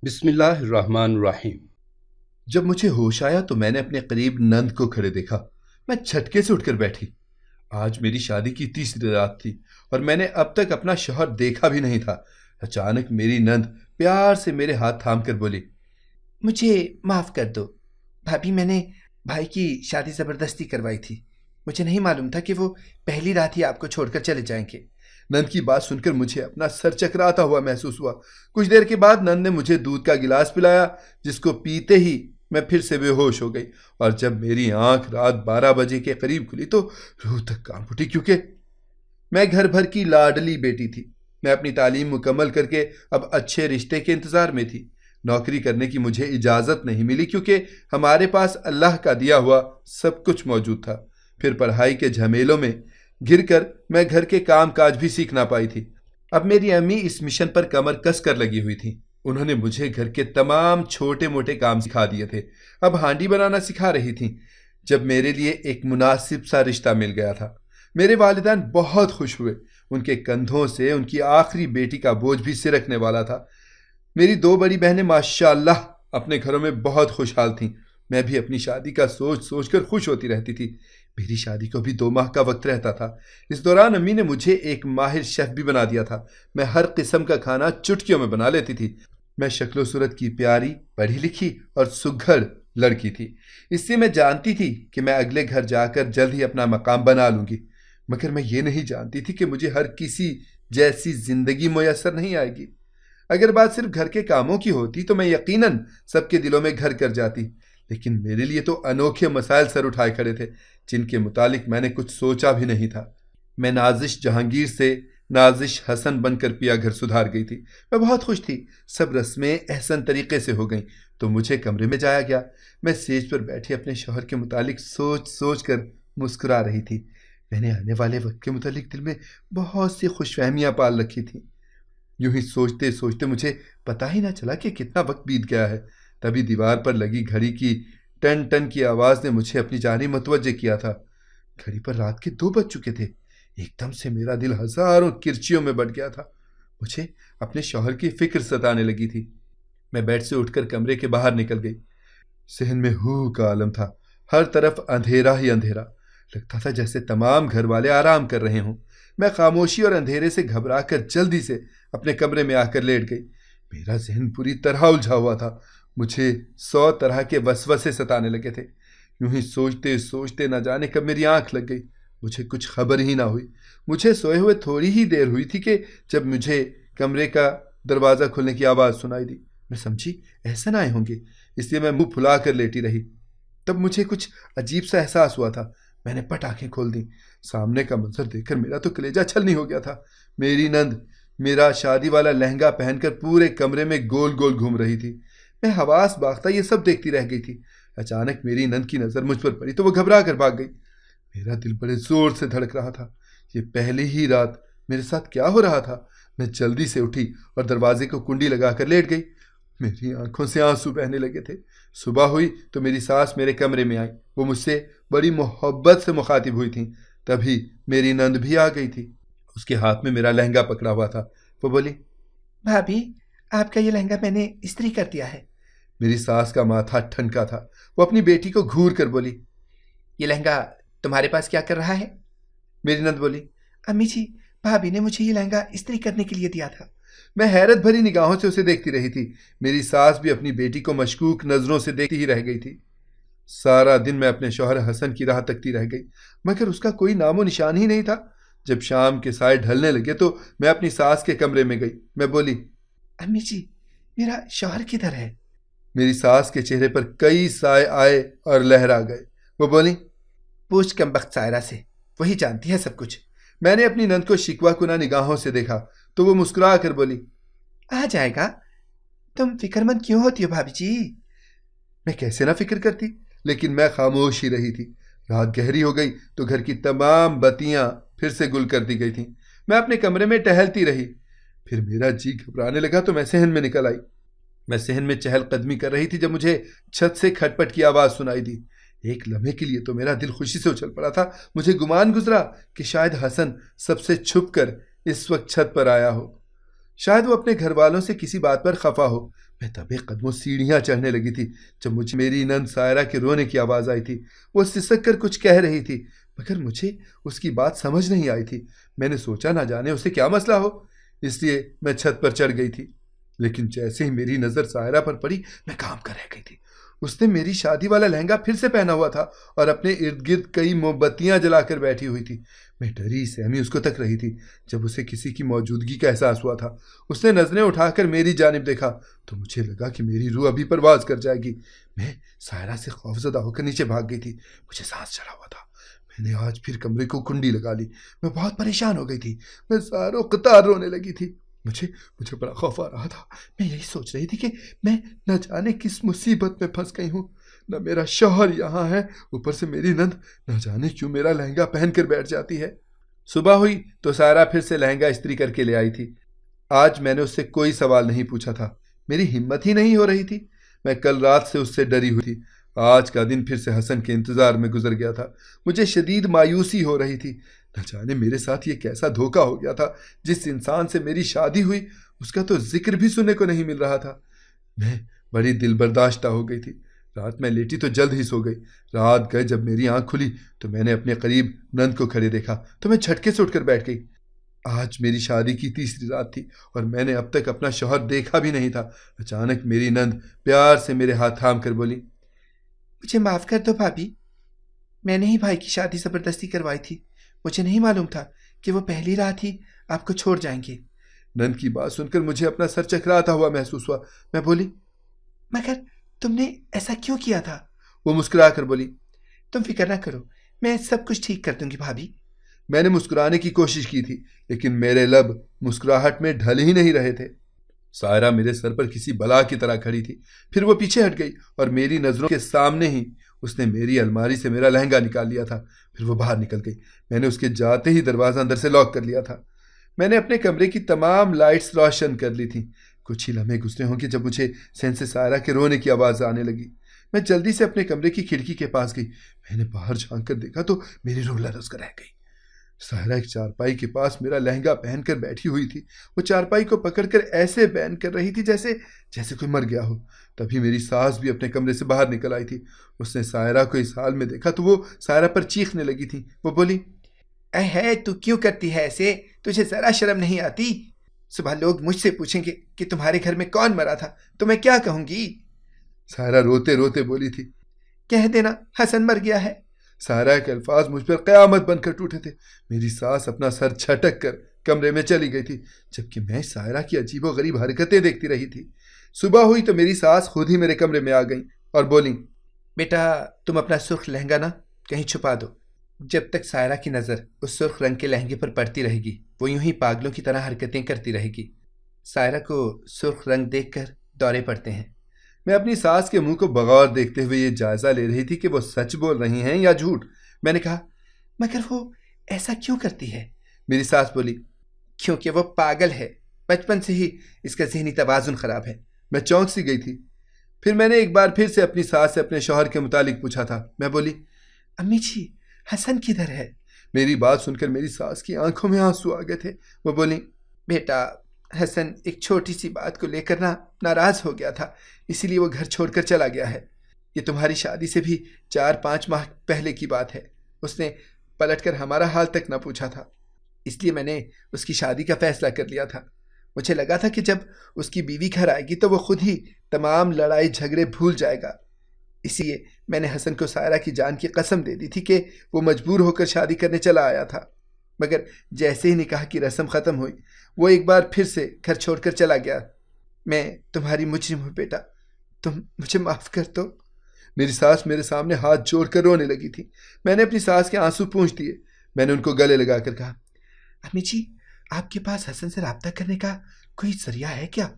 بسم اللہ الرحمن الرحیم۔ جب مجھے ہوش آیا تو میں نے اپنے قریب نند کو کھڑے دیکھا۔ میں جھٹکے سے اٹھ کر بیٹھی۔ آج میری شادی کی تیسری رات تھی اور میں نے اب تک اپنا شوہر دیکھا بھی نہیں تھا۔ اچانک میری نند پیار سے میرے ہاتھ تھام کر بولی، مجھے معاف کر دو بھابھی، میں نے بھائی کی شادی زبردستی کروائی تھی، مجھے نہیں معلوم تھا کہ وہ پہلی رات ہی آپ کو چھوڑ کر چلے جائیں گے۔ نند کی بات سن کر مجھے اپنا سر چکراتا ہوا محسوس ہوا۔ کچھ دیر کے بعد نند نے مجھے دودھ کا گلاس پلایا، جس کو پیتے ہی میں پھر سے بے ہوش ہو گئی، اور جب میری آنکھ رات 12 بجے کے قریب کھلی تو روح تک کانپ اٹھی، کیونکہ میں گھر بھر کی لاڈلی بیٹی تھی۔ میں اپنی تعلیم مکمل کر کے اب اچھے رشتے کے انتظار میں تھی۔ نوکری کرنے کی مجھے اجازت نہیں ملی کیونکہ ہمارے پاس اللہ کا دیا ہوا سب کچھ موجود تھا۔ پھر پڑھائی کے جھمیلوں میں گر کر میں گھر کے کام کاج بھی سیکھ نہ پائی تھی۔ اب میری امی اس مشن پر کمر کس کر لگی ہوئی تھی۔ انہوں نے مجھے گھر کے تمام چھوٹے موٹے کام سکھا دیے تھے۔ اب ہانڈی بنانا سکھا رہی تھیں۔ جب میرے لیے ایک مناسب سا رشتہ مل گیا تھا، میرے والدین بہت خوش ہوئے۔ ان کے کندھوں سے ان کی آخری بیٹی کا بوجھ بھی سرکنے والا تھا۔ میری 2 بڑی بہنیں ماشاءاللہ اپنے گھروں میں بہت خوشحال تھیں۔ میں بھی اپنی شادی کا سوچ سوچ کر خوش ہوتی رہتی تھی۔ میری شادی کو بھی 2 ماہ کا وقت رہتا تھا۔ اس دوران امی نے مجھے ایک ماہر شیف بھی بنا دیا تھا۔ میں ہر قسم کا کھانا چٹکیوں میں بنا لیتی تھی۔ میں شکل و صورت کی پیاری، پڑھی لکھی اور سگھڑ لڑکی تھی، اس سے میں جانتی تھی کہ میں اگلے گھر جا کر جلد ہی اپنا مقام بنا لوں گی، مگر میں یہ نہیں جانتی تھی کہ مجھے ہر کسی جیسی زندگی میسر نہیں آئے گی۔ اگر بات صرف گھر کے کاموں کی ہوتی تو میں یقیناً سب کے دلوں میں گھر کر جاتی، لیکن میرے لیے تو انوکھے مسائل سر اٹھائے کھڑے تھے جن کے متعلق میں نے کچھ سوچا بھی نہیں تھا۔ میں نازش جہانگیر سے نازش حسن بن کر پیا گھر سدھار گئی تھی۔ میں بہت خوش تھی۔ سب رسمیں احسن طریقے سے ہو گئیں تو مجھے کمرے میں جایا گیا۔ میں سیج پر بیٹھے اپنے شوہر کے متعلق سوچ سوچ کر مسکرا رہی تھی۔ میں نے آنے والے وقت کے متعلق دل میں بہت سی خوش فہمیاں پال رکھی تھیں۔ یوں ہی سوچتے سوچتے مجھے پتہ ہی نہ چلا کہ کتنا وقت بیت گیا ہے۔ تبھی دیوار پر لگی گھڑی کی ٹن ٹن کی آواز نے مجھے اپنی جانب متوجہ کیا تھا۔ گھڑی پر رات کے 2 بج چکے تھے۔ ایک دم سے میرا دل ہزاروں کرچیوں میں بٹ گیا تھا۔ مجھے اپنے شوہر کی فکر ستانے لگی تھی۔ میں بیڈ سے اٹھ کر کمرے کے باہر نکل گئی۔ صحن میں ہو کا عالم تھا، ہر طرف اندھیرا ہی اندھیرا، لگتا تھا جیسے تمام گھر والے آرام کر رہے ہوں۔ میں خاموشی اور اندھیرے سے گھبرا کر جلدی سے اپنے کمرے میں آ کر لیٹ گئی۔ میرا ذہن پوری طرح الجھا ہوا تھا۔ مجھے 100 طرح کے وسوسے ستانے لگے تھے۔ یوں ہی سوچتے سوچتے نہ جانے کب میری آنکھ لگ گئی، مجھے کچھ خبر ہی نہ ہوئی۔ مجھے سوئے ہوئے تھوڑی ہی دیر ہوئی تھی کہ جب مجھے کمرے کا دروازہ کھلنے کی آواز سنائی دی۔ میں سمجھی احسن آئے ہوں گے، اس لیے میں منہ پھلا کر لیٹی رہی۔ تب مجھے کچھ عجیب سا احساس ہوا تھا۔ میں نے پٹ آنکھیں کھول دیں۔ سامنے کا منظر دیکھ کر میرا تو کلیجہ چھلنی ہو گیا تھا۔ میری نند میرا شادی والا لہنگا پہن کر پورے کمرے میں گول گول گھوم رہی تھی۔ میں حواس باختہ یہ سب دیکھتی رہ گئی تھی۔ اچانک میری نند کی نظر مجھ پر پڑی تو وہ گھبرا کر بھاگ گئی۔ میرا دل بڑے زور سے دھڑک رہا تھا۔ یہ پہلی ہی رات میرے ساتھ کیا ہو رہا تھا؟ میں جلدی سے اٹھی اور دروازے کو کنڈی لگا کر لیٹ گئی۔ میری آنکھوں سے آنسو بہنے لگے تھے۔ صبح ہوئی تو میری ساس میرے کمرے میں آئی۔ وہ مجھ سے بڑی محبت سے مخاطب ہوئی تھیں۔ تبھی میری نند بھی آ گئی تھی۔ اس کے ہاتھ میں میرا لہنگا پکڑا ہوا تھا۔ وہ بولی، بھابھی آپ کا یہ لہنگا میں نے استری کر دیا ہے۔ میری ساس کا ماتھا ٹھنکا تھا۔ وہ اپنی بیٹی کو گھور کر بولی، یہ لہنگا تمہارے پاس کیا کر رہا ہے؟ میری نند بولی، امی جی، بھابھی نے مجھے یہ لہنگا استری کرنے کے لیے دیا تھا۔ میں حیرت بھری نگاہوں سے اسے دیکھتی رہی تھی۔ میری ساس بھی اپنی بیٹی کو مشکوک نظروں سے دیکھتی ہی رہ گئی تھی۔ سارا دن میں اپنے شوہر حسن کی راہ تکتی رہ گئی، مگر اس کا کوئی نام و نشان ہی نہیں تھا۔ جب شام کے سائے ڈھلنے لگے تو میں اپنی ساس کے کمرے میں گئی۔ میں بولی، امی جی، میرا شوہر کدھر ہے؟ میری ساس کے چہرے پر کئی سائے آئے اور لہرا گئے۔ وہ بولی، پوچھ کمبخت سائرہ سے، وہی جانتی ہے سب کچھ۔ میں نے اپنی نند کو شکوہ کنہ نگاہوں سے دیکھا تو وہ مسکرا کر بولی، آ جائے گا۔ تم فکر مند کیوں ہوتی ہو بھابھی جی؟ میں کیسے نہ فکر کرتی، لیکن میں خاموش ہی رہی تھی۔ رات گہری ہو گئی تو گھر کی تمام بتیاں پھر سے گل کر دی گئی تھیں۔ میں اپنے کمرے میں ٹہلتی رہی۔ پھر میرا جی گھبرانے لگا تو میں صحن میں نکل آئی۔ میں صحن میں چہل قدمی کر رہی تھی جب مجھے چھت سے کھٹ پٹ کی آواز سنائی دی۔ ایک لمحے کے لیے تو میرا دل خوشی سے اچھل پڑا تھا۔ مجھے گمان گزرا کہ شاید حسن سب سے چھپ کر اس وقت چھت پر آیا ہو۔ شاید وہ اپنے گھر والوں سے کسی بات پر خفا ہو۔ मैं दबे कदमों सीढ़ियां चढ़ने लगी थी जब मुझे मेरी नंद सायरा के रोने की आवाज़ आई थी। वो सिसक कर कुछ कह रही थी, मगर मुझे उसकी बात समझ नहीं आई थी। मैंने सोचा ना जाने उसे क्या मसला हो, इसलिए मैं छत पर चढ़ गई थी। लेकिन जैसे ही मेरी नज़र सायरा पर पड़ी, मैं काम कर रह गई थी। उसने मेरी शादी वाला लहंगा फिर से पहना हुआ था और अपने इर्द गिर्द कई मोमबत्तियां जलाकर बैठी हुई थी। मैं डरी सहमी उसको तक रही थी जब उसे किसी की मौजूदगी का एहसास हुआ था। उसने नजरें उठाकर मेरी जानिब देखा तो मुझे लगा कि मेरी रूह अभी परवाज कर जाएगी। मैं सायरा से खौफजदा होकर नीचे भाग गई थी। मुझे सांस चढ़ा हुआ था। मैंने आज फिर कमरे को कुंडी लगा ली। मैं बहुत परेशान हो गई थी। मैं सारों कतार रोने लगी थी। मुझे मुझे बड़ा खौफ आ रहा था। मैं यही सोच रही थी कि मैं न जाने किस मुसीबत में फंस गई हूँ। न मेरा शौहर यहाँ है, ऊपर से मेरी नंद न जाने क्यों मेरा लहंगा पहन कर बैठ जाती है। सुबह हुई तो सायरा फिर से लहंगा इस्त्री करके ले आई थी। आज मैंने उससे कोई सवाल नहीं पूछा था। मेरी हिम्मत ही नहीं हो रही थी। मैं कल रात से उससे डरी हुई थी। आज का दिन फिर से हसन के इंतजार में गुजर गया था। मुझे शदीद मायूसी हो रही थी। न जाने मेरे साथ ये कैसा धोखा हो गया था। जिस इंसान से मेरी शादी हुई उसका तो जिक्र भी सुनने को नहीं मिल रहा था। मैं बड़ी दिल बर्दाश्ता हो गई थी। रात में लेटी तो जल्द ही सो गई। रात गए जब मेरी आंख खुली तो मैंने अपने करीब नंद को खड़े देखा तो मैं झटके से उठकर बैठ गई। आज मेरी शादी की तीसरी रात थी और मैंने अब तक अपना शौहर देखा भी नहीं था। अचानक मेरी नंद प्यार से मेरे हाथ थाम कर बोली, मुझे माफ़ कर दो भाभी, मैंने ही भाई की शादी ज़बरदस्ती करवाई थी। मुझे नहीं मालूम था कि वो पहली रात ही आपको छोड़ जाएंगे। नंद की बात सुनकर मुझे अपना सर चकराता हुआ महसूस हुआ। मैं बोली, मगर तुमने ऐसा क्यों किया था? वो मुस्कुरा कर बोली, तुम फिक्र ना करो, मैं सब कुछ ठीक कर दूंगी भाभी। मैंने मुस्कुराने की कोशिश की थी लेकिन मेरे लब मुस्कुराहट में ढल ही नहीं रहे थे। सायरा मेरे सर पर किसी बला की तरह खड़ी थी। फिर वो पीछे हट गई और मेरी नज़रों के सामने ही उसने मेरी अलमारी से मेरा लहंगा निकाल लिया था। फिर वो बाहर निकल गई। मैंने उसके जाते ही दरवाज़ा अंदर से लॉक कर लिया था। मैंने अपने कमरे की तमाम लाइट्स रोशन कर ली थी। कुछ ही लम्हे गुजरे होंगे जब मुझे सहन से सायरा के रोने की आवाज़ आने लगी। मैं जल्दी से अपने कमरे की खिड़की के पास गई। मैंने बाहर झांक कर देखा तो मेरी रूह लरज़ कर रह गई। सायरा एक चारपाई के पास मेरा लहंगा पहनकर बैठी हुई थी। वो चारपाई को पकड़कर ऐसे बैन कर रही थी जैसे जैसे कोई मर गया हो। तभी मेरी सास भी अपने कमरे से बाहर निकल आई थी। उसने सायरा को इस हाल में देखा तो वो सायरा पर चीखने लगी थी। वो बोली, है तू क्यों करती है ऐसे? तुझे जरा शर्म नहीं आती? सुबह लोग मुझसे पूछेंगे कि तुम्हारे घर में कौन मरा था तो मैं क्या कहूंगी? सायरा रोते रोते बोली थी, कह देना हसन मर गया है। सायरा के अल्फाज मुझ पर क़यामत बनकर टूटे थे। मेरी सास अपना सर झटक कर कमरे में चली गई थी जबकि मैं सायरा की अजीबो गरीब हरकतें देखती रही थी। सुबह हुई तो मेरी सास खुद ही मेरे कमरे में आ गई और बोली, बेटा तुम अपना सुर्ख लहंगा ना कहीं छुपा दो। जब तक सायरा की नज़र उस सुर्ख रंग के लहंगे पर पड़ती रहेगी वो यूं ही पागलों की तरह हरकतें करती रहेगी। सायरा को सुर्ख रंग देखकर दौरे पड़ते हैं। मैं अपनी सास के मुंह को बगौर देखते हुए ये जायजा ले रही थी कि वो सच बोल रही हैं या झूठ। मैंने कहा, मगर वो ऐसा क्यों करती है? मेरी सास बोली, क्योंकि वो पागल है। बचपन से ही इसका ज़हनी तवाज़ुन ख़राब है। मैं चौंक सी गई थी। फिर मैंने एक बार फिर से अपनी सास से अपने शौहर के मुतालिक पूछा था। मैं बोली, अम्मी जी हसन किधर है? मेरी बात सुनकर मेरी सास की आंखों में आंसू आ गए थे। वो बोली, बेटा हसन एक छोटी सी बात को लेकर नाराज़ हो गया था, इसीलिए वो घर छोड़कर चला गया है। ये तुम्हारी शादी से भी 4-5 माह पहले की बात है। उसने पलटकर हमारा हाल तक ना पूछा था, इसलिए मैंने उसकी शादी का फैसला कर लिया था। मुझे लगा था कि जब उसकी बीवी घर आएगी तो वो खुद ही तमाम लड़ाई झगड़े भूल जाएगा। इसलिए मैंने हसन को सायरा की जान की कसम दे दी थी कि वो मजबूर होकर शादी करने चला आया था। मगर जैसे ही निकाह की रस्म ख़त्म हुई वो एक बार फिर से घर छोड़कर चला गया। मैं तुम्हारी मुजरिम हूँ बेटा, तुम मुझे माफ़ कर दो। मेरी सास मेरे सामने हाथ जोड़कर रोने लगी थी। मैंने अपनी सास के आंसू पूंछ दिए। मैंने उनको गले लगाकर कहा, अम्मी जी आपके पास हसन से रब्ता करने का कोई जरिया है क्या?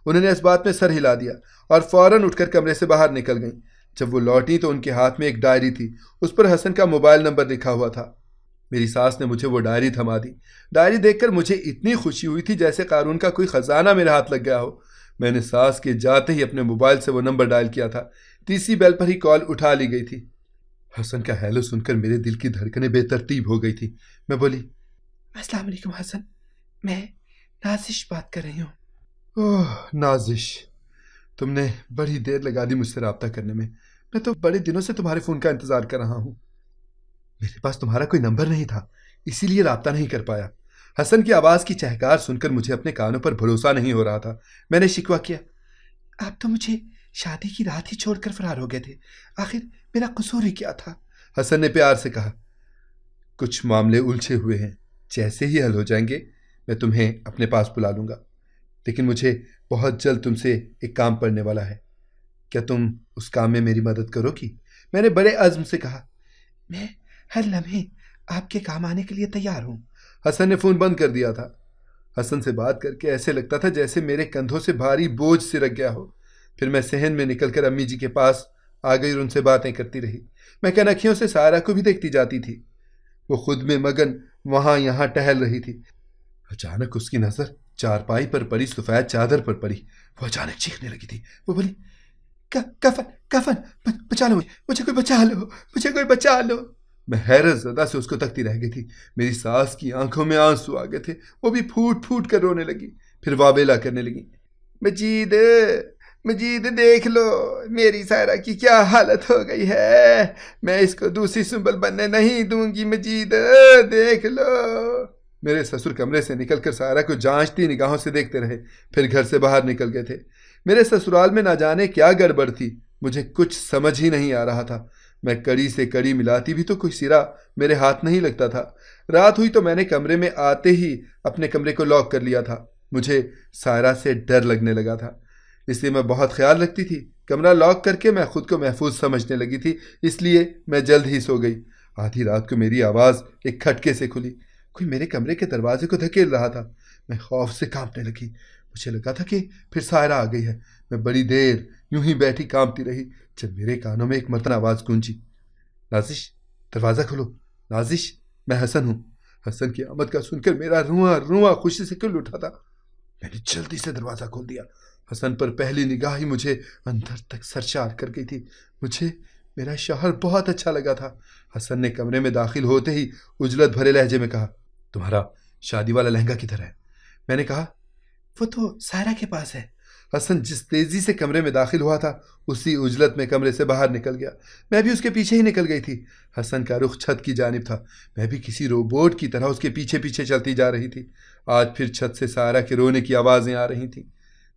उन्होंने इस बात में सर हिला दिया और फौरन उठकर कमरे से बाहर निकल गईं। जब वो लौटी तो उनके हाथ में एक डायरी थी। उस पर हसन का मोबाइल नंबर लिखा हुआ था। मेरी सास ने मुझे वो डायरी थमा दी। डायरी देखकर मुझे इतनी खुशी हुई थी जैसे कारून का कोई खजाना मेरे हाथ लग गया हो। मैंने सास के जाते ही अपने मोबाइल से वो नंबर डायल किया था। तीसरी बेल पर ही कॉल उठा ली गई थी। हसन का हेलो सुनकर मेरे दिल की धड़कनें बेतरतीब हो गई थी। मैं बोली, अस्सलाम वालेकुम हसन, मैं नाजिश बात कर रही हूँ। ओह नाजिश, تم نے بڑی دیر لگا دی مجھ سے رابطہ کرنے میں تو بڑے دنوں سے تمہارے فون کا انتظار کر رہا ہوں. میرے پاس تمہارا کوئی نمبر نہیں تھا، اسی لیے رابطہ نہیں کر پایا. حسن کی آواز کی چہکار سن کر مجھے اپنے کانوں پر بھروسہ نہیں ہو رہا تھا. میں نے شکوہ کیا، آپ تو مجھے شادی کی رات ہی چھوڑ کر فرار ہو گئے تھے، آخر میرا قصور ہی کیا تھا؟ حسن نے پیار سے کہا، کچھ معاملے الجھے ہوئے ہیں، جیسے ہی حل ہو جائیں گے میں تمہیں اپنے پاس بلا لوں گا، لیکن مجھے بہت جلد تم سے ایک کام پڑنے والا ہے. کیا تم اس کام میں میری مدد کرو گی؟ میں نے بڑے عزم سے کہا، میں ہر لمحے آپ کے کام آنے کے لیے تیار ہوں. حسن نے فون بند کر دیا تھا. حسن سے بات کر کے ایسے لگتا تھا جیسے میرے کندھوں سے بھاری بوجھ سرک گیا ہو. پھر میں صحن میں نکل کر امی جی کے پاس آ گئی اور ان سے باتیں کرتی رہی. میں کنکھیوں سے سائرہ کو بھی دیکھتی جاتی تھی. وہ خود میں مگن وہاں یہاں ٹہل رہی تھی. اچانک اس کی نظر چارپائی پر پڑی سفید چادر پر پڑی. وہ اچانک چیخنے لگی تھی. وہ بولی، کفن بچا لو مجھے کوئی بچا لو، مجھے کوئی بچا لو. میں حیرت زدہ سے اس کو تکتی رہ گئی تھی. میری ساس کی آنکھوں میں آنسو آ گئے تھے. وہ بھی پھوٹ پھوٹ کر رونے لگی. پھر واویلا کرنے لگی، مجید دیکھ لو میری سائرہ کی کیا حالت ہو گئی ہے، میں اس کو دوسری سنبل بننے نہیں دوں گی، مجید دیکھ لو. میرے سسر کمرے سے نکل کر سائرہ کو جانچتی نگاہوں سے دیکھتے رہے، پھر گھر سے باہر نکل گئے تھے. میرے سسرال میں نہ جانے کیا گڑبڑ تھی، مجھے کچھ سمجھ ہی نہیں آ رہا تھا. میں کڑی سے کڑی ملاتی بھی تو کوئی سرا میرے ہاتھ نہیں لگتا تھا. رات ہوئی تو میں نے کمرے میں آتے ہی اپنے کمرے کو لاک کر لیا تھا. مجھے سائرہ سے ڈر لگنے لگا تھا، اس لیے میں بہت خیال رکھتی تھی. کمرہ لاک کر کے میں خود کو محفوظ سمجھنے لگی تھی، اس لیے میں جلد ہی سو گئی. آدھی رات کو میری آواز ایک کھٹکے سے کھلی. کوئی میرے کمرے کے دروازے کو دھکیل رہا تھا. میں خوف سے کانپنے لگی. مجھے لگا تھا کہ پھر سائرہ آ گئی ہے. میں بڑی دیر یوں ہی بیٹھی کانپتی رہی جب میرے کانوں میں ایک مرتبہ آواز گونجی، نازش دروازہ کھولو، نازش میں حسن ہوں. حسن کی آمد کا سن کر میرا رواں خوشی سے کھل اٹھا تھا. میں نے جلدی سے دروازہ کھول دیا. حسن پر پہلی نگاہ ہی مجھے اندر تک سرشار کر گئی تھی. مجھے میرا شوہر بہت اچھا لگا تھا. حسن نے کمرے میں داخل ہوتے ہی اجلت بھرے لہجے میں کہا، تمہارا شادی والا لہنگا کدھر ہے؟ میں نے کہا، وہ تو سائرہ کے پاس ہے. حسن جس تیزی سے کمرے میں داخل ہوا تھا اسی اجلت میں کمرے سے باہر نکل گیا. میں بھی اس کے پیچھے ہی نکل گئی تھی. حسن کا رخ چھت کی جانب تھا. میں بھی کسی روبوٹ کی طرح اس کے پیچھے پیچھے چلتی جا رہی تھی. آج پھر چھت سے سائرہ کے رونے کی آوازیں آ رہی تھیں.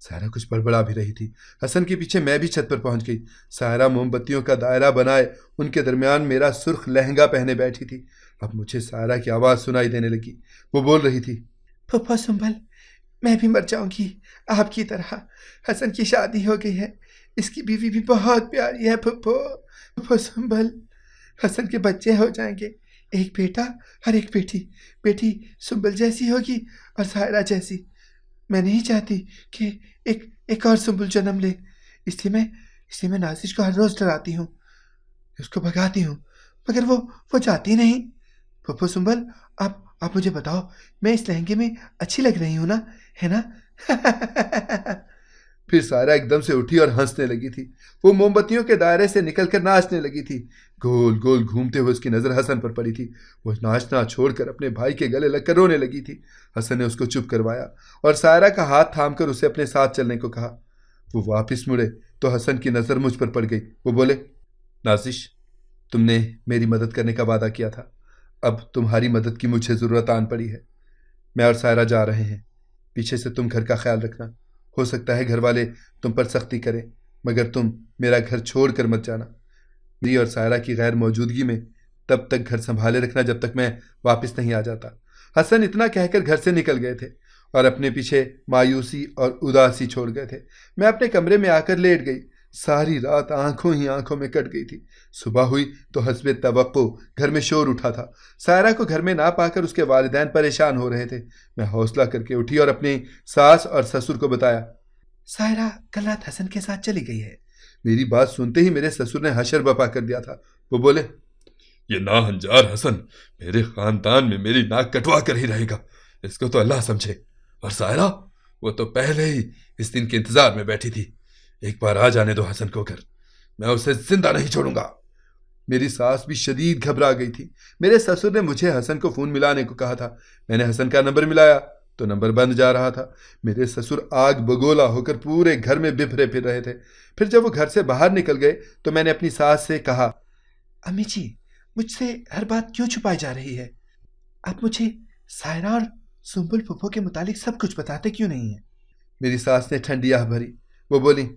سائرہ کچھ بڑبڑا بھی رہی تھی. حسن کے پیچھے میں بھی چھت پر پہنچ گئی. سائرہ موم بتیوں کا دائرہ بنائے ان کے درمیان میرا سرخ لہنگا پہنے بیٹھی تھی. اب مجھے سائرہ کی آواز سنائی دینے لگی. وہ بول رہی تھی، پھپھو سنبل، میں بھی مر جاؤں گی آپ کی طرح. حسن کی شادی ہو گئی ہے، اس کی بیوی بھی بہت پیاری ہے. پھپھو سنبل، حسن کے بچے ہو جائیں گے، ایک بیٹا اور ایک بیٹی. بیٹی سنبل جیسی ہوگی اور سائرہ جیسی. میں نہیں چاہتی کہ ایک اور سنبل جنم لے، اس لیے میں نازش کو ہر روز ڈراتی ہوں، اس کو بھگاتی ہوں، مگر وہ جاتی نہیں. پھپھو سنبل، آپ مجھے بتاؤ، میں اس لہنگے میں اچھی لگ رہی ہوں نا، ہے نا؟ پھر سائرہ ایک دم سے اٹھی اور ہنسنے لگی تھی. وہ موم بتیوں کے دائرے سے نکل کر ناچنے لگی تھی. گول گول گھومتے ہوئے اس کی نظر حسن پر پڑی تھی. وہ ناچنا چھوڑ کر اپنے بھائی کے گلے لگ کر رونے لگی تھی. حسن نے اس کو چپ کروایا اور سائرہ کا ہاتھ تھام کر اسے اپنے ساتھ چلنے کو کہا. وہ واپس مڑے تو حسن کی نظر مجھ پر پڑ گئی. وہ بولے، نازش، تم نے میری مدد کرنے کا وعدہ کیا تھا، اب تمہاری مدد کی مجھے ضرورت آن پڑی ہے. میں اور سائرہ جا رہے ہیں، پیچھے سے تم گھر کا خیال رکھنا. ہو سکتا ہے گھر والے تم پر سختی کریں، مگر تم میرا گھر چھوڑ کر مت جانا. میری اور سائرہ کی غیر موجودگی میں تب تک گھر سنبھالے رکھنا جب تک میں واپس نہیں آ جاتا. حسن اتنا کہہ کر گھر سے نکل گئے تھے اور اپنے پیچھے مایوسی اور اداسی چھوڑ گئے تھے. میں اپنے کمرے میں آ کر لیٹ گئی. ساری رات آنکھوں میں کٹ گئی تھی. صبح ہوئی تو حسب توقع گھر میں شور اٹھا تھا. سائرہ کو گھر میں نہ پا کر اس کے والدین پریشان ہو رہے تھے. میں حوصلہ کر کے اٹھی اور اپنی ساس اور سسر کو بتایا، سائرہ کل رات حسن کے ساتھ چلی گئی ہے. میری بات سنتے ہی میرے سسر نے حشر بپا کر دیا تھا. وہ بولے، یہ ناہنجار حسن میرے خاندان میں میری ناک کٹوا کر ہی رہے گا، اس کو تو اللہ سمجھے. اور سائرہ، وہ تو پہلے ہی اس دن کے انتظار میں بیٹھی تھی. ایک بار آ جانے دو حسن کو گھر، میں اسے زندہ نہیں چھوڑوں گا. میری ساس بھی شدید گھبرا گئی تھی. میرے سسر نے مجھے حسن کو فون ملانے کو کہا تھا. میں نے حسن کا نمبر ملایا तो नंबर बंद जा रहा था। मेरे ससुर आग बगोला होकर पूरे घर में बिफरे फिर रहे थे। फिर जब वो घर से बाहर निकल गए तो मैंने अपनी सास से कहा, अम्मी जी, मुझसे हर बात क्यों छुपाई जा रही है? आप मुझे सायरा और सुंबुल फूफो के मुतालिक सब कुछ बताते क्यों नहीं हैं? मेरी सास ने ठंडी आह भरी। वो बोली,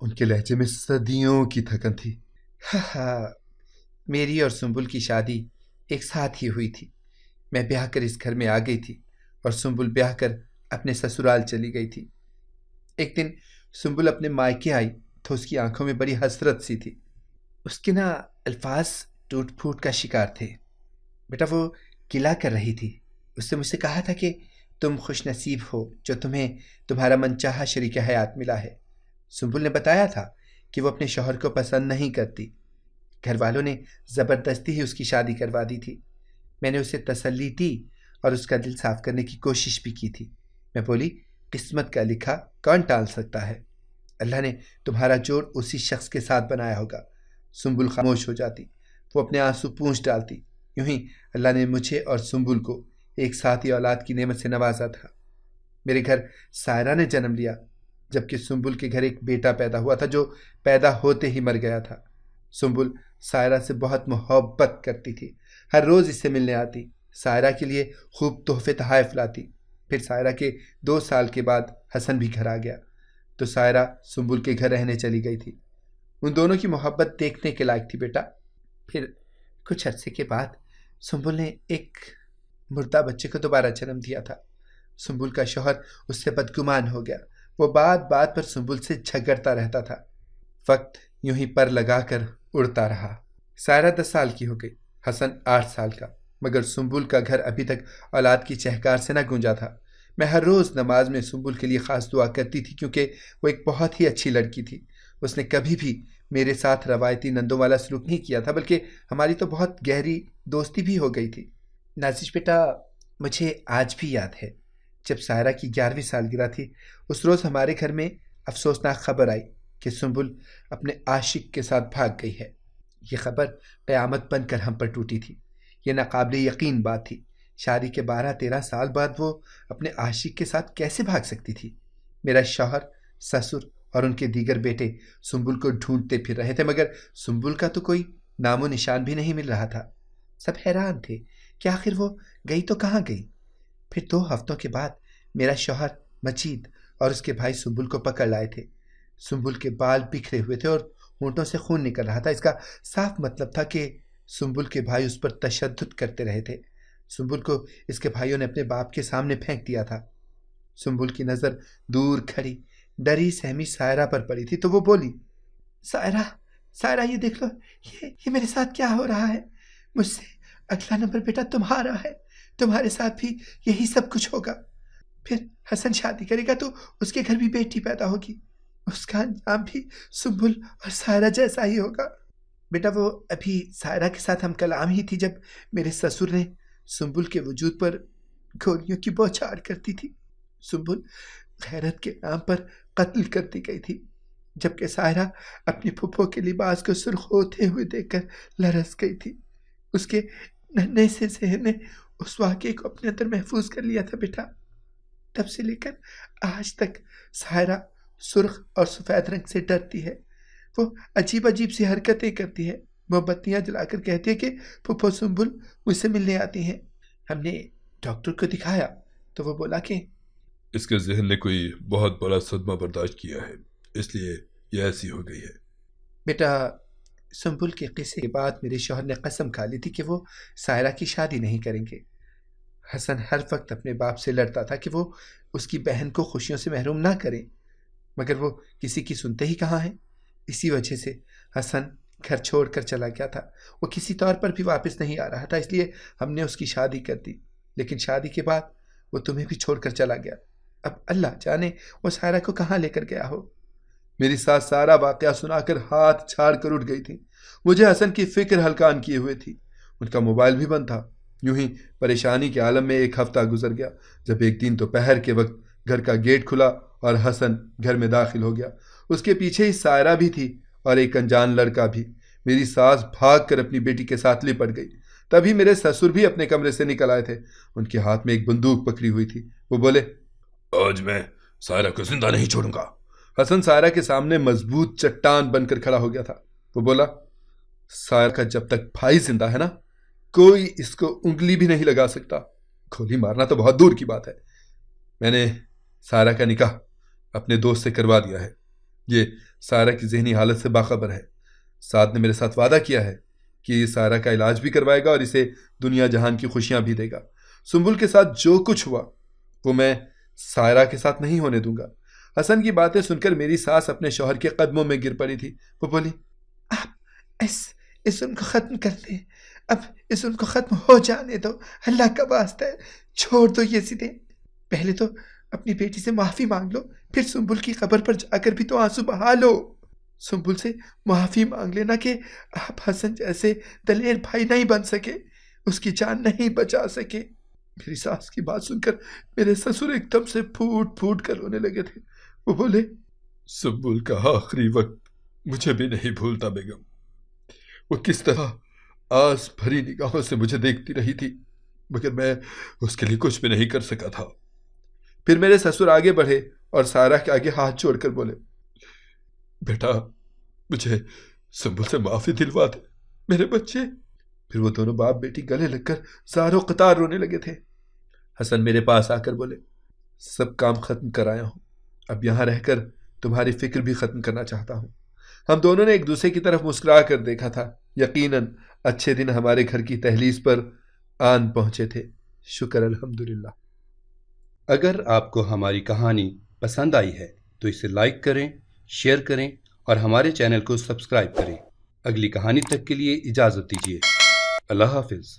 उनके लहजे में सदियों की थकन थी। हा, मेरी और सुंबुल की शादी एक साथ ही हुई थी। मैं ब्याह कर इस घर में आ गई थी और सुंबुल ब्याह कर अपने ससुराल चली गई थी। एक दिन सुंबुल अपने मायके आई तो उसकी आंखों में बड़ी हसरत सी थी। उसके ना अल्फाज टूट फूट का शिकार थे। बेटा, वो गिला कर रही थी। उससे मुझसे कहा था कि तुम खुश नसीब हो जो तुम्हें तुम्हारा मनचाहा शरीक हयात मिला है। सुंबुल ने बताया था कि वो अपने शौहर को पसंद नहीं करती। घर वालों ने ज़बरदस्ती ही उसकी शादी करवा दी थी। मैंने उसे तसल्ली दी और उसका दिल साफ करने की कोशिश भी की थी। मैं बोली, किस्मत का लिखा कौन टाल सकता है? अल्लाह ने तुम्हारा जोड़ उसी शख्स के साथ बनाया होगा। सुंबुल खामोश हो जाती, वो अपने आंसू पूंछ डालती। यूं ही अल्लाह ने मुझे और सुंबुल को एक साथ ही औलाद की नेमत से नवाजा था। मेरे घर सायरा ने जन्म लिया, जबकि सुंबुल के घर एक बेटा पैदा हुआ था जो पैदा होते ही मर गया था। सुंबुल सायरा से बहुत मोहब्बत करती थी। हर रोज़ इससे मिलने आती, सायरा के लिए खूब तोहफे तहाइफ लाती। फिर सायरा के 2 साल के बाद हसन भी घर आ गया तो सायरा सुंबुल के घर रहने चली गई थी। उन दोनों की मोहब्बत देखने के लायक थी बेटा। फिर कुछ अरसे के बाद सुंबुल ने एक मुर्दा बच्चे को दोबारा जन्म दिया था। सुंबुल का शौहर उससे बदगुमान हो गया। वो बात बात पर सुंबुल से झगड़ता रहता था। वक्त यूं ही पर लगाकर उड़ता रहा। सायरा 10 साल की हो गई, हसन 8 साल का, मगर सुंबुल का घर अभी तक औलाद की चहकार से न गूंजा था। मैं हर रोज़ नमाज में सुंबुल के लिए ख़ास दुआ करती थी क्योंकि वो एक बहुत ही अच्छी लड़की थी। उसने कभी भी मेरे साथ रवायती नंदों वाला सलूक नहीं किया था, बल्कि हमारी तो बहुत गहरी दोस्ती भी हो गई थी। नाजिश बेटा, मुझे आज भी याद है जब सायरा की 11वीं सालगिरह थी। उस रोज़ हमारे घर में अफसोसनाक खबर आई कि सुंबुल अपने आशिक के साथ भाग गई है। ये खबर क़यामत बनकर हम पर टूटी थी। ये नाकाबिले यकीन बात थी। शादी के 12-13 साल बाद वो अपने आशिक के साथ कैसे भाग सकती थी? मेरा शौहर, ससुर और उनके दीगर बेटे सुंबुल को ढूंढते फिर रहे थे, मगर सुंबुल का तो कोई नामो निशान भी नहीं मिल रहा था। सब हैरान थे कि आखिर वो गई तो कहाँ गई। फिर 2 हफ्तों के बाद मेरा शौहर मजीद और उसके भाई सुंबुल को पकड़ लाए थे। सुंबुल के बाल बिखरे हुए थे और होंठों से खून निकल रहा था। इसका साफ मतलब था कि सुंबुल के भाई उस पर तशद्दुद करते रहे थे। सुंबुल को इसके भाइयों ने अपने बाप के सामने फेंक दिया था। सुंबुल की नज़र दूर खड़ी डरी सहमी सायरा पर पड़ी थी तो वो बोली, सायरा, सायरा, ये देख लो, ये मेरे साथ क्या हो रहा है। मुझसे अगला नंबर बेटा तुम्हारा है। तुम्हारे साथ भी यही सब कुछ होगा। फिर हसन शादी करेगा तो उसके घर भी बेटी पैदा होगी। उसका अंजाम भी सुंबुल और सायरा जैसा ही होगा। बेटा, वो अभी सायरा के साथ हम कलाम ही थी जब मेरे ससुर ने सुंबुल के वजूद पर गोलियों की बौछार करती थी। सुंबुल गैरत के नाम पर कत्ल कर दी गई थी, जबकि सायरा अपनी फुफ्फो के लिबास को सुर्ख होते हुए देखकर लरस गई थी। उसके नन्हे से ज़हन ने उस वाक़े को अपने अंदर महफूज कर लिया था बेटा। तब से लेकर आज तक सायरा सुर्ख और सफ़ेद रंग से डरती है। वो अजीब अजीब सी हरकतें करती है। मोमबत्तियाँ जलाकर कहती है कि फुफ्फो सुंबुल मुझसे मिलने आती हैं। हमने डॉक्टर को दिखाया तो वो बोला कि इसके जहन ने कोई बहुत बड़ा सदमा बर्दाश्त किया है, इसलिए यह ऐसी हो गई है। बेटा, सुंबुल के किस्से के बाद मेरे शौहर ने कसम खा ली थी कि वो सायरा की शादी नहीं करेंगे। हसन हर वक्त अपने बाप से लड़ता था कि वो उसकी बहन को खुशियों से महरूम ना करें, मगर वो किसी की सुनते ही कहाँ हैं। इसी वजह से हसन घर छोड़कर चला गया था। वो किसी तौर पर भी वापस नहीं आ रहा था, इसलिए हमने उसकी शादी कर दी। लेकिन शादी के बाद वो तुम्हें भी छोड़कर चला गया। अब अल्लाह जाने वो सायरा को कहाँ लेकर गया हो। मेरी सास सारा वाक़या सुनाकर हाथ छाड़ कर उठ गई थी। मुझे हसन की फिक्र हल्कान किए हुए थी। उनका मोबाइल भी बंद था। यूं ही परेशानी के आलम में 1 हफ्ता गुजर गया, जब एक दिन दोपहर के वक्त घर का गेट खुला और हसन घर में दाखिल हो गया। उसके पीछे ही सायरा भी थी और एक अनजान लड़का भी। मेरी सास भाग कर अपनी बेटी के साथ लिपट गई। तभी मेरे ससुर भी अपने कमरे से निकल आए थे। उनके हाथ में एक बंदूक पकड़ी हुई थी। वो बोले, आज मैं सायरा को जिंदा नहीं छोड़ूंगा। हसन सायरा के सामने मजबूत चट्टान बनकर खड़ा हो गया था। वो बोला, सायरा का जब तक भाई जिंदा है ना, कोई इसको उंगली भी नहीं लगा सकता। गोली मारना तो बहुत दूर की बात है। मैंने सायरा का निकाह अपने दोस्त से करवा दिया है। ये सायरा की जहनी हालत से बाखबर है। साथ ने मेरे साथ वादा किया है कि सायरा का इलाज भी करवाएगा और इसे दुनिया जहान की खुशियां भी देगा। सुंबुल के साथ जो कुछ हुआ वो मैं सायरा के साथ नहीं होने दूंगा। हसन की बातें सुनकर मेरी सास अपने शौहर के कदमों में गिर पड़ी थी। वो बोली, आप इस जुल्म को खत्म कर दें। अब इस जुल्म को खत्म हो जाने दो, अल्लाह का वास्ता है, छोड़ दो ये जिदे। पहले तो अपनी बेटी से माफी मांग लो, फिर सुंबुल की कब्र पर जाकर भी तो आंसू बहा लो। सुंबुल से माफी मांग लेना कि आप हसन जैसे दलेर भाई नहीं बन सके, उसकी जान नहीं बचा सके। मेरी सास की बात सुनकर मेरे ससुर एकदम से फूट फूट कर रोने लगे थे। वो बोले, सुंबुल का आखिरी वक्त मुझे भी नहीं भूलता बेगम। वो किस तरह आस भरी निगाहों से मुझे देखती रही थी, मगर मैं उसके लिए कुछ भी नहीं कर सका था। फिर मेरे ससुर आगे बढ़े और सायरा के आगे हाथ जोड़कर बोले, बेटा, मुझे सुंबुल से माफी दिलवा दे मेरे बच्चे। फिर वो दोनों बाप बेटी गले लगकर ज़ारो कतार रोने लगे थे। हसन मेरे पास आकर बोले, सब काम खत्म कर आया हूँ, अब यहाँ रहकर तुम्हारी फिक्र भी खत्म करना चाहता हूँ। हम दोनों ने एक दूसरे की तरफ मुस्कुरा कर देखा था। यकीनन अच्छे दिन हमारे घर की दहलीज पर आन पहुंचे थे। शुक्र अल्हम्दुलिल्लाह। अगर आपको हमारी कहानी पसंद आई है तो इसे लाइक करें, शेयर करें और हमारे चैनल को सब्सक्राइब करें। अगली कहानी तक के लिए इजाज़त दीजिए। अल्लाह हाफिज़।